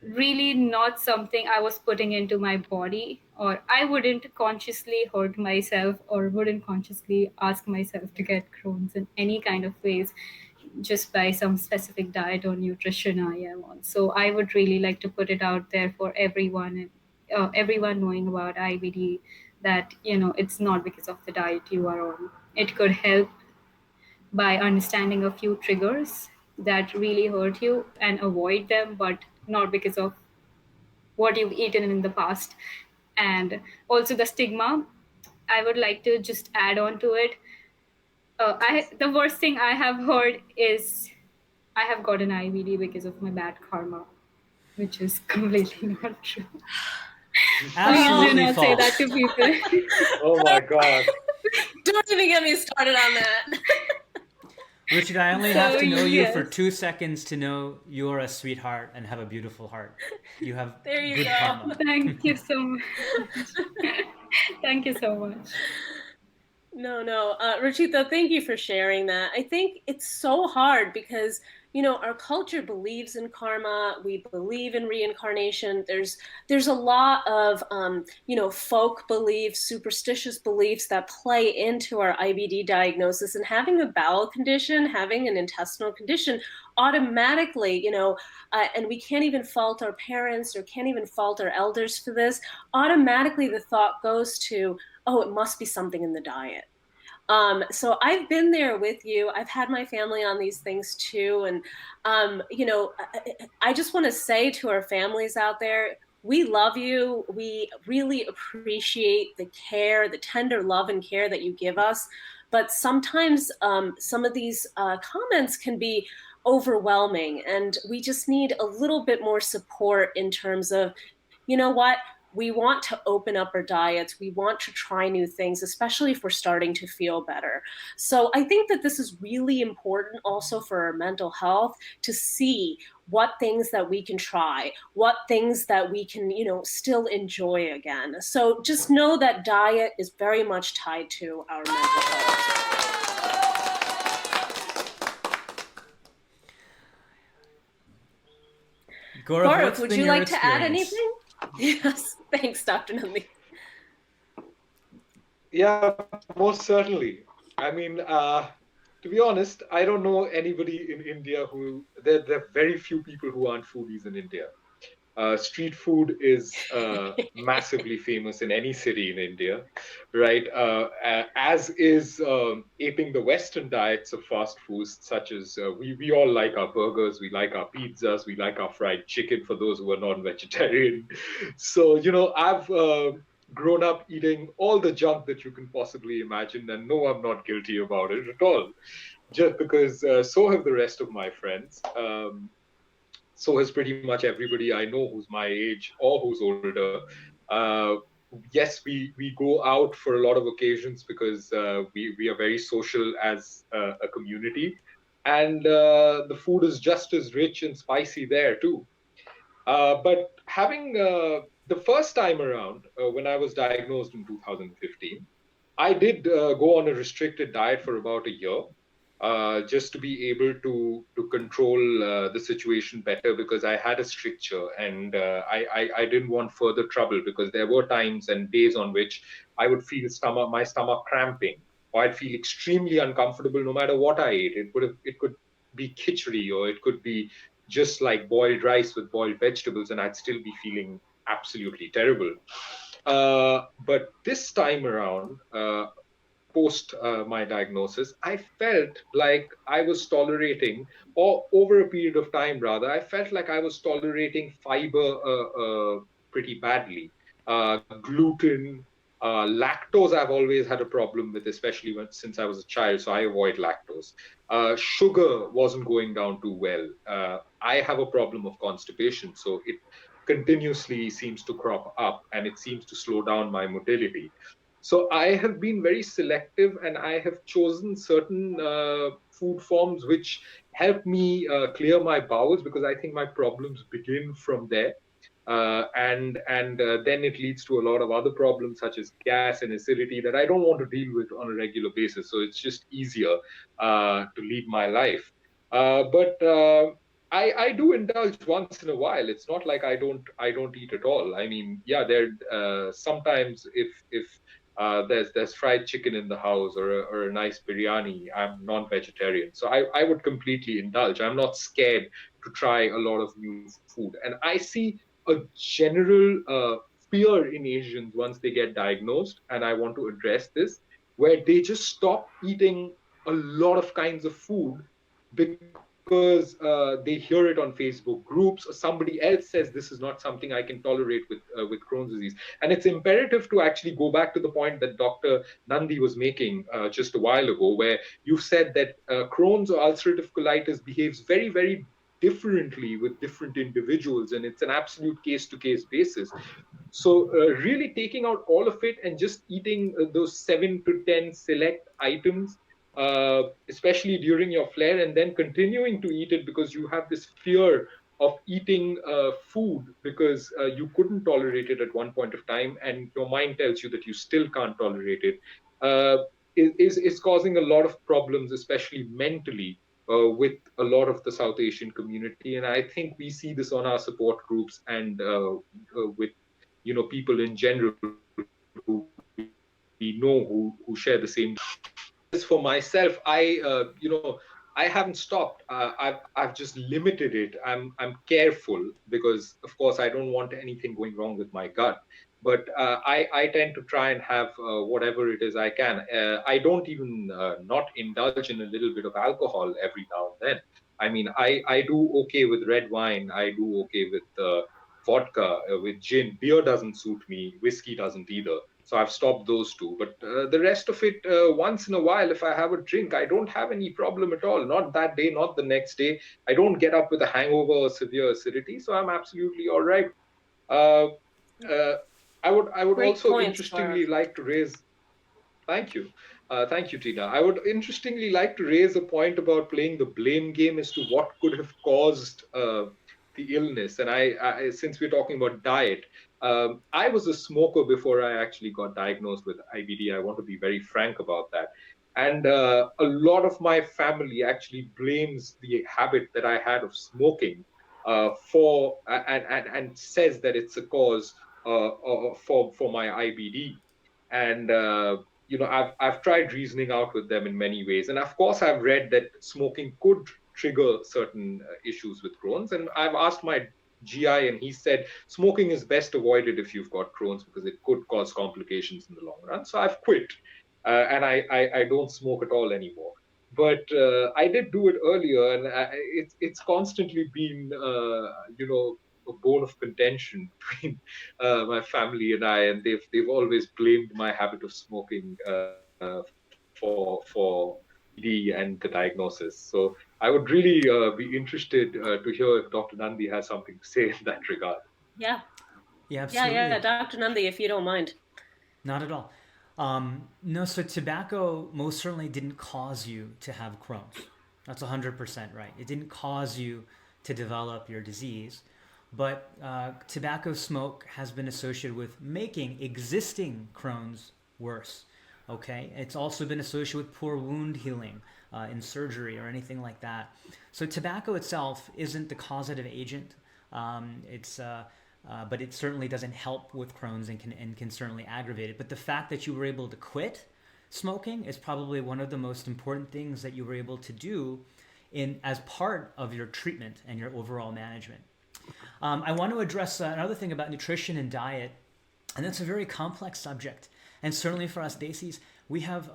really not something I was putting into my body, or I wouldn't consciously hurt myself or wouldn't consciously ask myself to get Crohn's in any kind of ways just by some specific diet or nutrition I am on. So I would really like to put it out there for everyone, and everyone knowing about IBD, that it's not because of the diet you are on. It could help by understanding a few triggers that really hurt you and avoid them, but not because of what you've eaten in the past. And also the stigma, I would like to just add on to it. The worst thing I have heard is I have got an IBD because of my bad karma, which is completely not true. Please do Absolutely not say false. that to people. Oh my God. Don't even get me started on that. Ruchita, I only have to know you for Yes. 2 seconds to know you're a sweetheart and have a beautiful heart. You have There you good go. karma. Thank you so much. Thank you so much. No. Ruchita, thank you for sharing that. I think it's so hard because, our culture believes in karma. We believe in reincarnation. There's a lot of, folk beliefs, superstitious beliefs that play into our IBD diagnosis. And having a bowel condition, having an intestinal condition, automatically, and we can't even fault our parents or can't even fault our elders for this. Automatically, the thought goes to, oh, it must be something in the diet. So I've been there with you. I've had my family on these things too. And, I just want to say to our families out there, we love you. We really appreciate the care, the tender love and care that you give us. But sometimes some of these comments can be overwhelming, and we just need a little bit more support in terms of, you know what? We want to open up our diets. We want to try new things, especially if we're starting to feel better. So I think that this is really important also for our mental health, to see what things that we can try, what things that we can, still enjoy again. So just know that diet is very much tied to our mental health. Gaurav, would you like to add anything? Yes, thanks, Dr. Nandi. Yeah, most certainly. I mean, to be honest, I don't know anybody in India there are very few people who aren't foodies in India. Street food is massively famous in any city in India, right? As is aping the Western diets of fast foods, such as we all like our burgers, we like our pizzas, we like our fried chicken for those who are non-vegetarian. So, I've grown up eating all the junk that you can possibly imagine, and no, I'm not guilty about it at all. Just because so have the rest of my friends. So has pretty much everybody I know who's my age or who's older. Uh, yes, we go out for a lot of occasions because we are very social as a community, and the food is just as rich and spicy there too. But having the first time around, when I was diagnosed in 2015, I did go on a restricted diet for about a year, just to be able to control the situation better, because I had a stricture, and I didn't want further trouble, because there were times and days on which I would feel my stomach cramping, or I'd feel extremely uncomfortable no matter what I ate. It could be khichdi, or it could be just like boiled rice with boiled vegetables, and I'd still be feeling absolutely terrible. But this time around, post my diagnosis, I felt like I was tolerating, or over a period of time rather, I felt like I was tolerating fiber pretty badly. Gluten, lactose, I've always had a problem with, especially since I was a child, so I avoid lactose. Sugar wasn't going down too well. I have a problem of constipation, so it continuously seems to crop up and it seems to slow down my motility. So I have been very selective and I have chosen certain food forms which help me clear my bowels, because I think my problems begin from there. And then it leads to a lot of other problems such as gas and acidity that I don't want to deal with on a regular basis. So it's just easier to lead my life. But I do indulge once in a while. It's not like I don't eat at all. I mean, yeah, there sometimes if there's fried chicken in the house, or a nice biryani, I'm non-vegetarian, so I would completely indulge. I'm not scared to try a lot of new food, and I see a general fear in Asians once they get diagnosed, and I want to address this, where they just stop eating a lot of kinds of food because they hear it on Facebook groups, or somebody else says this is not something I can tolerate with Crohn's disease. And it's imperative to actually go back to the point that Dr. Nandi was making just a while ago, where you said that Crohn's or ulcerative colitis behaves very, very differently with different individuals, and it's an absolute case-to-case basis. So really taking out all of it and just eating those 7 to 10 select items, especially during your flare, and then continuing to eat it because you have this fear of eating food because you couldn't tolerate it at one point of time, and your mind tells you that you still can't tolerate it, is causing a lot of problems, especially mentally, with a lot of the South Asian community. And I think we see this on our support groups and with people in general who we know who share the same. As for myself, I haven't stopped. I've just limited it. I'm careful because, of course, I don't want anything going wrong with my gut. But I tend to try and have whatever it is I can. I don't even not indulge in a little bit of alcohol every now and then. I mean, I do okay with red wine. I do okay with vodka, with gin. Beer doesn't suit me. Whiskey doesn't either. So I've stopped those two. But the rest of it, once in a while, if I have a drink, I don't have any problem at all. Not that day, not the next day. I don't get up with a hangover or severe acidity. So I'm absolutely all right. Uh, uh, I would Great also points, interestingly Gaurav. like to raise. Thank you. Thank you, Tina. I would interestingly like to raise a point about playing the blame game as to what could have caused the illness. And since we're talking about diet, I was a smoker before I actually got diagnosed with IBD. I want to be very frank about that. And a lot of my family actually blames the habit that I had of smoking for and says that it's a cause for my IBD. And I've tried reasoning out with them in many ways, and of course I've read that smoking could trigger certain issues with Crohn's, and I've asked my GI, and he said smoking is best avoided if you've got Crohn's because it could cause complications in the long run. So I've quit, and I don't smoke at all anymore. But I did do it earlier, and it's constantly been a bone of contention between my family and I, and they've always blamed my habit of smoking for IBD and the diagnosis. So I would really be interested to hear if Dr. Nandi has something to say in that regard. Yeah. Yeah, Yeah. absolutely. Dr. Nandi, if you don't mind. Not at all. No, so tobacco most certainly didn't cause you to have Crohn's. That's 100% right. It didn't cause you to develop your disease. But tobacco smoke has been associated with making existing Crohn's worse. Okay, it's also been associated with poor wound healing in surgery or anything like that. So tobacco itself isn't the causative agent. But it certainly doesn't help with Crohn's and can certainly aggravate it. But the fact that you were able to quit smoking is probably one of the most important things that you were able to do in as part of your treatment and your overall management. I want to address another thing about nutrition and diet, and that's a very complex subject. And certainly for us Desis, We have,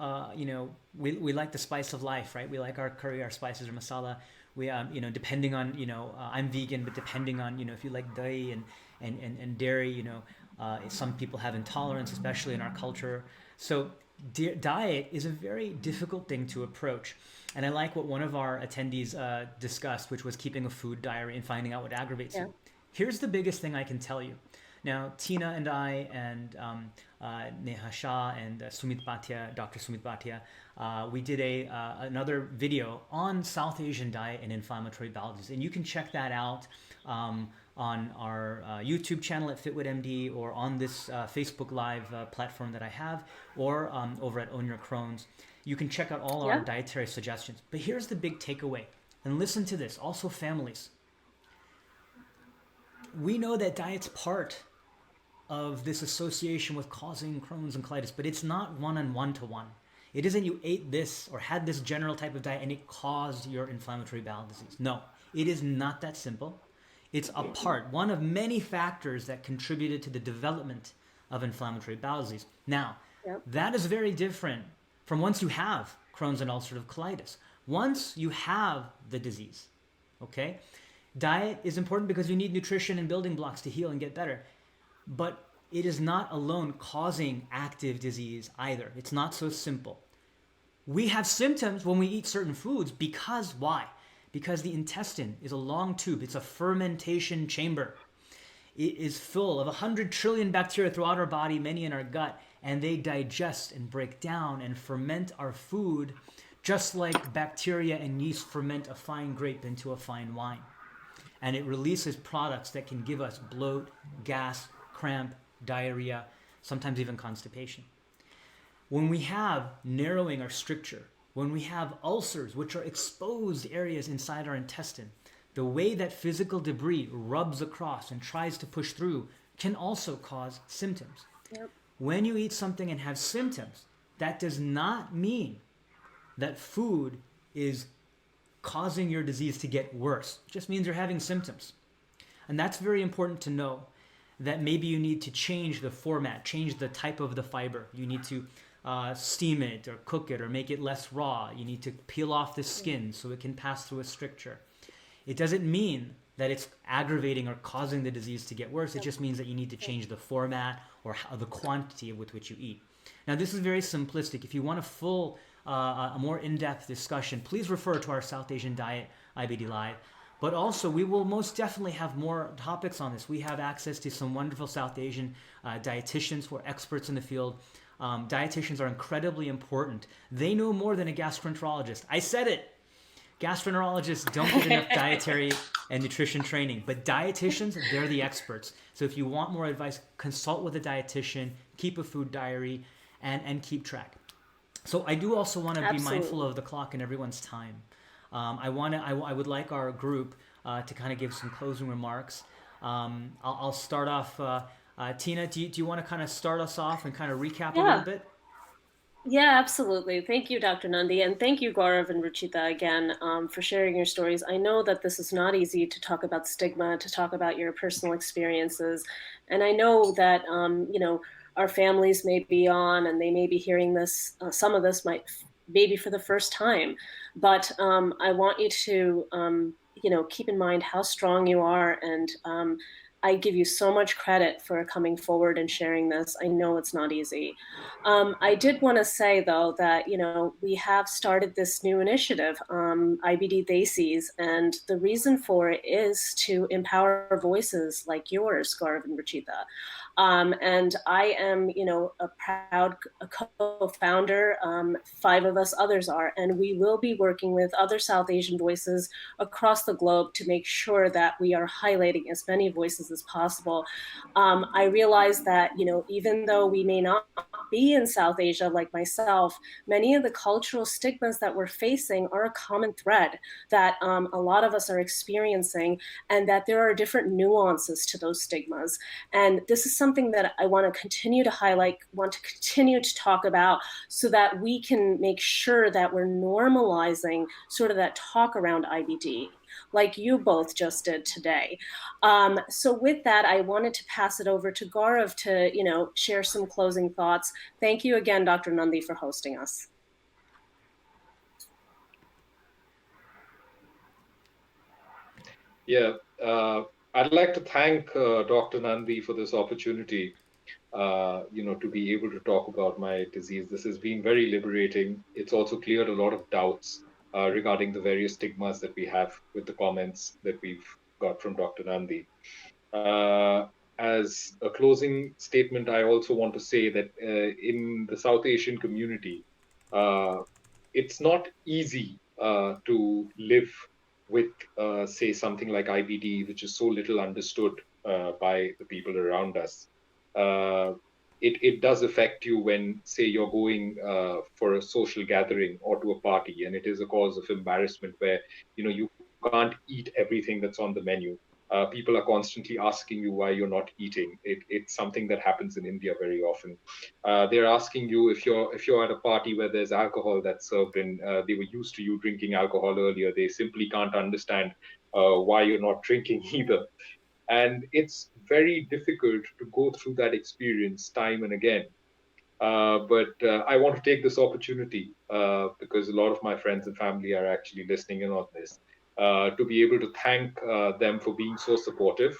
we like the spice of life, right? We like our curry, our spices, our masala. We, depending on, I'm vegan, but depending on, if you like dahi and dairy, some people have intolerance, especially in our culture. So diet is a very difficult thing to approach. And I like what one of our attendees discussed, which was keeping a food diary and finding out what aggravates you. Here's the biggest thing I can tell you. Now, Tina and I and Neha Shah and Sumit Bhatia, Dr. Sumit Bhatia, we did another video on South Asian diet and inflammatory bowel disease. And you can check that out on our YouTube channel at FitWithMD, or on this Facebook Live platform that I have, or over at Own Your Crohn's. You can check out all our dietary suggestions. But here's the big takeaway. And listen to this, also families. We know that diet's part of this association with causing Crohn's and colitis, but it's not one-to-one. It isn't you ate this or had this general type of diet and it caused your inflammatory bowel disease. No, it is not that simple. It's a part, one of many factors that contributed to the development of inflammatory bowel disease. Now, that is very different from once you have Crohn's and ulcerative colitis. Once you have the disease, okay? Diet is important because you need nutrition and building blocks to heal and get better. But it is not alone causing active disease either. It's not so simple. We have symptoms when we eat certain foods because why? Because the intestine is a long tube. It's a fermentation chamber. It is full of 100 trillion bacteria throughout our body, many in our gut, and they digest and break down and ferment our food just like bacteria and yeast ferment a fine grape into a fine wine. And it releases products that can give us bloat, gas, cramp, diarrhea, sometimes even constipation. When we have narrowing or stricture, when we have ulcers, which are exposed areas inside our intestine, the way that physical debris rubs across and tries to push through can also cause symptoms. When you eat something and have symptoms, that does not mean that food is causing your disease to get worse. It just means you're having symptoms. And that's very important to know, that maybe you need to change the format, change the type of the fiber. You need to steam it or cook it or make it less raw. You need to peel off the skin so it can pass through a stricture. It doesn't mean that it's aggravating or causing the disease to get worse. It just means that you need to change the format or the quantity with which you eat. Now, this is very simplistic. If you want a more in-depth discussion, please refer to our South Asian Diet IBD Live. But also, we will most definitely have more topics on this. We have access to some wonderful South Asian dietitians who are experts in the field. Dietitians are incredibly important. They know more than a gastroenterologist. I said it. Gastroenterologists don't get enough dietary and nutrition training, but dietitians, they're the experts. So if you want more advice, consult with a dietitian, keep a food diary, and keep track. So I do also want to be mindful of the clock and everyone's time. I would like our group to kind of give some closing remarks. I'll start off. Tina, do you want to kind of start us off and kind of recap a little bit? Yeah, absolutely. Thank you, Dr. Nandi, and thank you, Gaurav and Ruchita, again, for sharing your stories. I know that this is not easy to talk about stigma, to talk about your personal experiences, and I know that our families may be on and they may be hearing this. Some of this might maybe for the first time, but I want you to keep in mind how strong you are, and I give you so much credit for coming forward and sharing this. I know it's not easy. I did want to say, though, that, we have started this new initiative, IBD Desis, and the reason for it is to empower voices like yours, Gaurav and Ruchita. And I am, a proud co-founder. 5 of us others are, and we will be working with other South Asian voices across the globe to make sure that we are highlighting as many voices as possible. I realize that, even though we may not be in South Asia like myself, many of the cultural stigmas that we're facing are a common thread that a lot of us are experiencing, and that there are different nuances to those stigmas. And this is something that I want to continue to highlight, want to continue to talk about, so that we can make sure that we're normalizing sort of that talk around IBD. like you both just did today. So with that, I wanted to pass it over to Gaurav to, share some closing thoughts. Thank you again, Dr. Nandi, for hosting us. Yeah, I'd like to thank Dr. Nandi for this opportunity, to be able to talk about my disease. This has been very liberating. It's also cleared a lot of doubts regarding the various stigmas that we have with the comments that we've got from Dr. Nandi. As a closing statement, I also want to say that in the South Asian community, uh, it's not easy to live with, say, something like IBD, which is so little understood by the people around us. Uh, it does affect you when, say, you're going for a social gathering or to a party, and it is a cause of embarrassment where you can't eat everything that's on the menu. People are constantly asking you why you're not eating. It's something that happens in India very often. They're asking you if you're at a party where there's alcohol that's served, and they were used to you drinking alcohol earlier. They simply can't understand why you're not drinking either. And it's very difficult to go through that experience time and again. But I want to take this opportunity because a lot of my friends and family are actually listening in on this, to be able to thank them for being so supportive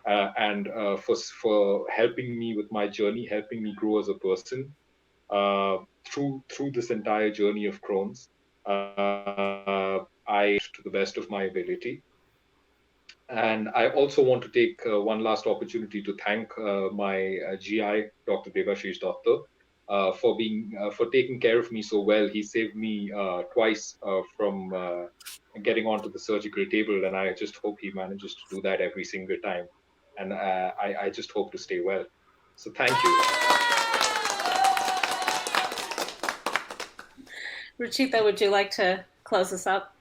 and for helping me with my journey, helping me grow as a person through this entire journey of Crohn's. I to the best of my ability. And I also want to take one last opportunity to thank my GI, Dr. Devashish Dutta, for taking care of me so well. He saved me twice from getting onto the surgical table, and I just hope he manages to do that every single time. And I just hope to stay well. So thank you. Ruchita, would you like to close us up?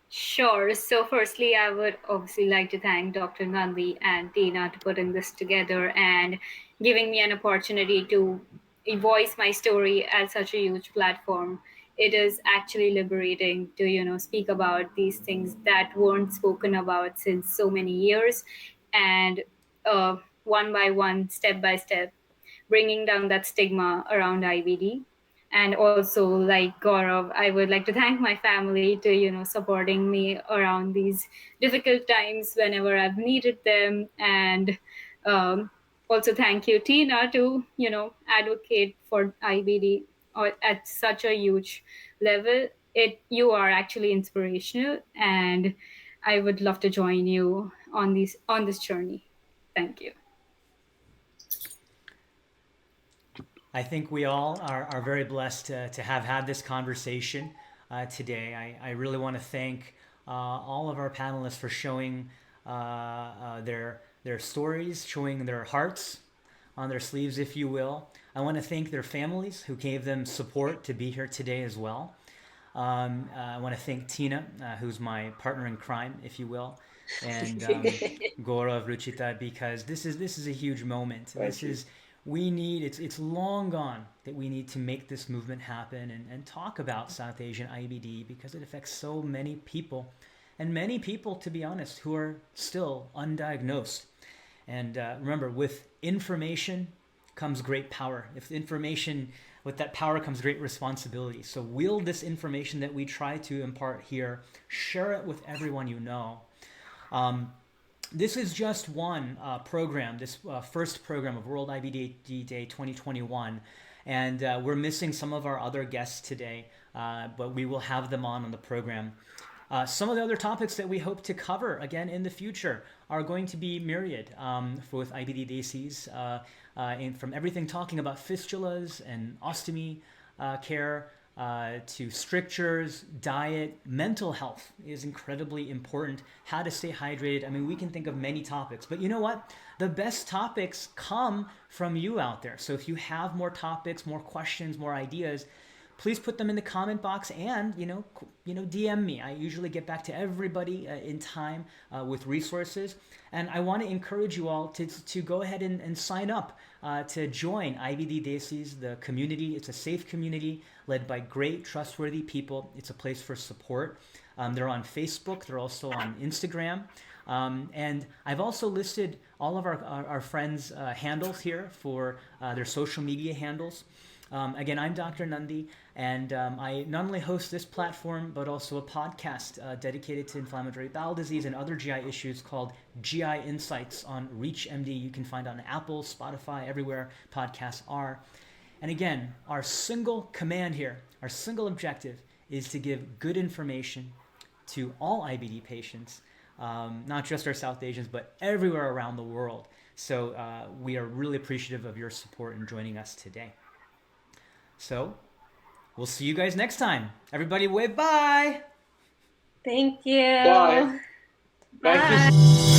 Sure. So, firstly, I would obviously like to thank Dr. Nandi and Tina to putting this together and giving me an opportunity to voice my story at such a huge platform. It is actually liberating to, speak about these things that weren't spoken about since so many years, and one by one, step by step, bringing down that stigma around IBD. And also, like Gaurav, I would like to thank my family to supporting me around these difficult times whenever I've needed them. And um, also thank you, Tina, to advocate for IBD or at such a huge level. You are actually inspirational, and I would love to join you on this journey. Thank you. I think we all are very blessed to have had this conversation today. I really want to thank all of our panelists for showing their stories, showing their hearts on their sleeves, if you will. I want to thank their families who gave them support to be here today as well. I want to thank Tina, who's my partner in crime, if you will, and Gaurav, Ruchita, because this is a huge moment. It's long gone that we need to make this movement happen and talk about South Asian IBD because it affects so many people, and many people, to be honest, who are still undiagnosed. And remember, with information comes great power. With that power comes great responsibility. So wield this information that we try to impart here, share it with everyone you know. This is just one program, this first program of World IBD Day 2021. And we're missing some of our other guests today, but we will have them on the program. Some of the other topics that we hope to cover again in the future are going to be myriad with IBD Desis, from everything talking about fistulas and ostomy care, to strictures, diet, mental health is incredibly important, how to stay hydrated. I mean, we can think of many topics, but you know what? The best topics come from you out there. So if you have more topics, more questions, more ideas, please put them in the comment box and, DM me. I usually get back to everybody in time with resources. And I want to encourage you all to go ahead and sign up to join IBD Desis, the community. It's a safe community led by great, trustworthy people. It's a place for support. They're on Facebook. They're also on Instagram. And I've also listed all of our friends' handles here for their social media handles. Again, I'm Dr. Nandi, and I not only host this platform, but also a podcast dedicated to inflammatory bowel disease and other GI issues called GI Insights on ReachMD. You can find on Apple, Spotify, everywhere podcasts are. And again, our single command here, our single objective is to give good information to all IBD patients, not just our South Asians, but everywhere around the world. So we are really appreciative of your support in joining us today. So we'll see you guys next time. Everybody wave bye. Thank you. Bye. Bye. Thank you.